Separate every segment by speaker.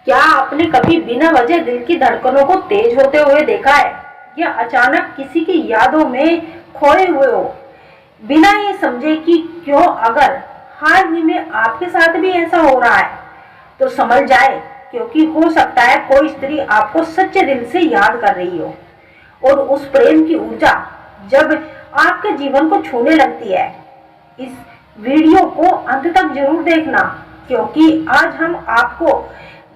Speaker 1: क्या आपने कभी बिना वजह दिल की धड़कनों को तेज होते हुए देखा है, या अचानक किसी की यादों में खोए हुए हो, बिना ये समझे कि क्यों? अगर हाल ही में आपके साथ भी ऐसा हो रहा है तो समझ जाए, क्योंकि हो सकता है कोई स्त्री आपको सच्चे दिल से याद कर रही हो। और उस प्रेम की ऊर्जा जब आपके जीवन को छूने लगती है। इस वीडियो को अंत तक जरूर देखना, क्योंकि आज हम आपको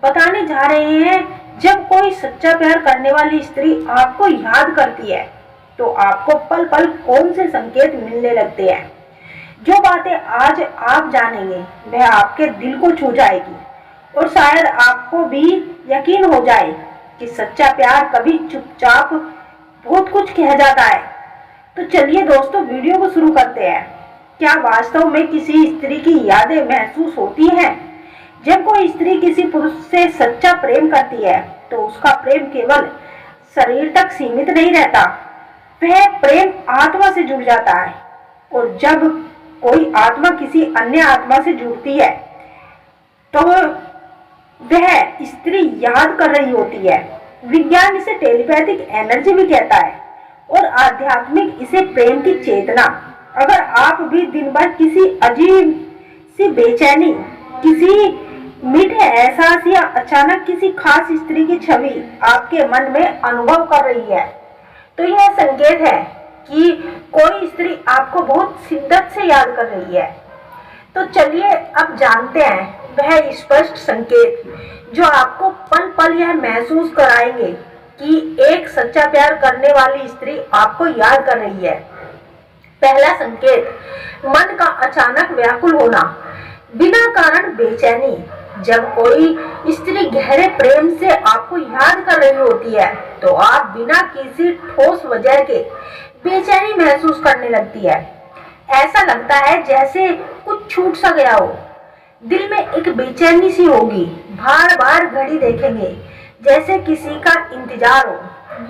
Speaker 1: बताने जा रहे हैं, जब कोई सच्चा प्यार करने वाली स्त्री आपको याद करती है तो आपको पल पल कौन से संकेत मिलने लगते हैं। जो बातें आज आप जानेंगे वह आपके दिल को छू जाएगी, और शायद आपको भी यकीन हो जाए कि सच्चा प्यार कभी चुपचाप बहुत कुछ कह जाता है। तो चलिए दोस्तों, वीडियो को शुरू करते हैं। क्या वास्तव में किसी स्त्री की यादें महसूस होती हैं? जब कोई स्त्री किसी पुरुष से सच्चा प्रेम करती है तो उसका प्रेम केवल शरीर तक सीमित नहीं रहता, वह प्रेम आत्मा से जुड़ जाता है। और जब कोई आत्मा किसी अन्य आत्मा से जुड़ती है तो वह स्त्री याद कर रही होती है। विज्ञान इसे टेलीपैथिक एनर्जी भी कहता है, और आध्यात्मिक इसे प्रेम की चेतना। अगर आप भी दिन भर किसी अजीब सी बेचैनी, किसी मीठे एहसास या अचानक किसी खास स्त्री की छवि आपके मन में अनुभव कर रही है, तो यह संकेत है कि कोई स्त्री आपको बहुत शिद्दत से याद कर रही है। तो चलिए अब जानते हैं वह स्पष्ट संकेत जो आपको पल पल यह महसूस कराएंगे कि एक सच्चा प्यार करने वाली स्त्री आपको याद कर रही है। पहला संकेत, मन का अचानक व्याकुल होना, बिना कारण बेचैनी। जब कोई स्त्री गहरे प्रेम से आपको याद कर रही होती है तो आप बिना किसी ठोस वजह के बेचैनी महसूस करने लगती है। ऐसा लगता है जैसे कुछ छूट सा गया हो। दिल में एक बेचैनी सी होगी, बार बार घड़ी देखेंगे जैसे किसी का इंतजार हो।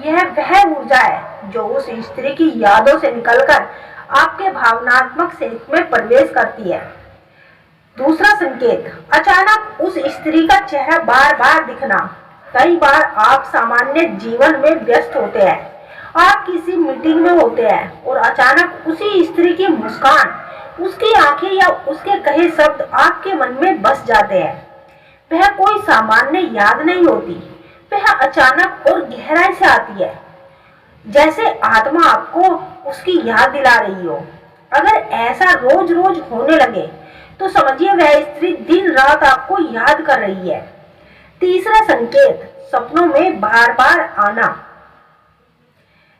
Speaker 1: यह वह ऊर्जा है जो उस स्त्री की यादों से निकलकर आपके भावनात्मक क्षेत्र में प्रवेश करती है। दूसरा संकेत, अचानक उस स्त्री का चेहरा बार बार दिखना। कई बार आप सामान्य जीवन में व्यस्त होते हैं, आप किसी मीटिंग में होते हैं और अचानक उसी स्त्री की मुस्कान, उसकी आंखें या उसके कहे शब्द आपके मन में बस जाते हैं। वह कोई सामान्य याद नहीं होती, वह अचानक और गहराई से आती है, जैसे आत्मा आपको उसकी याद दिला रही हो। अगर ऐसा रोज रोज होने लगे तो समझिए वह स्त्री दिन रात आपको याद कर रही है। तीसरा संकेत, सपनों में बार बार आना।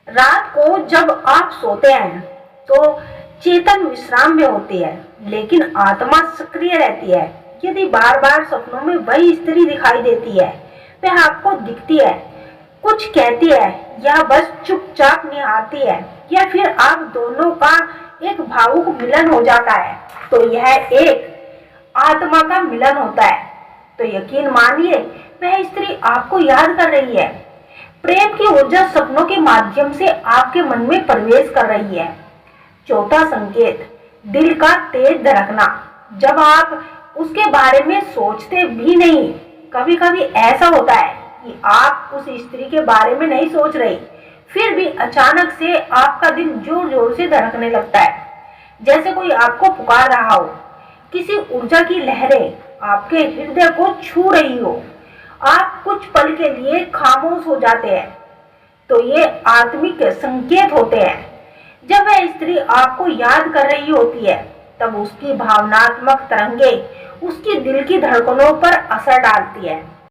Speaker 1: रात को जब आप सोते हैं तो चेतन विश्राम में होती है, लेकिन आत्मा सक्रिय रहती है। यदि बार बार सपनों में वही स्त्री दिखाई देती है, वह आपको दिखती है, कुछ कहती है, या बस चुपचाप निहारती है, या फिर आप दोनों का एक भावुक मिलन हो जाता है, तो यह एक आत्मा का मिलन होता है। तो यकीन मानिए वह स्त्री आपको याद कर रही है। प्रेम की ऊर्जा सपनों के माध्यम से आपके मन में प्रवेश कर रही है। चौथा संकेत, दिल का तेज धड़कना। जब आप उसके बारे में सोचते भी नहीं, कभी कभी ऐसा होता है कि आप उस स्त्री के बारे में नहीं सोच रहे, फिर भी अचानक से आपका दिल जोर जोर से धड़कने लगता है, जैसे कोई आपको पुकार रहा हो। किसी ऊर्जा की लहरें आपके हृदय को छू रही हो। आप कुछ पल के लिए खामोश हो जाते हैं। तो ये आत्मिक संकेत होते हैं। जब वह स्त्री आपको याद कर रही होती है तब उसकी भावनात्मक तरंगे उसकी दिल की धड़कनों पर असर डालती है।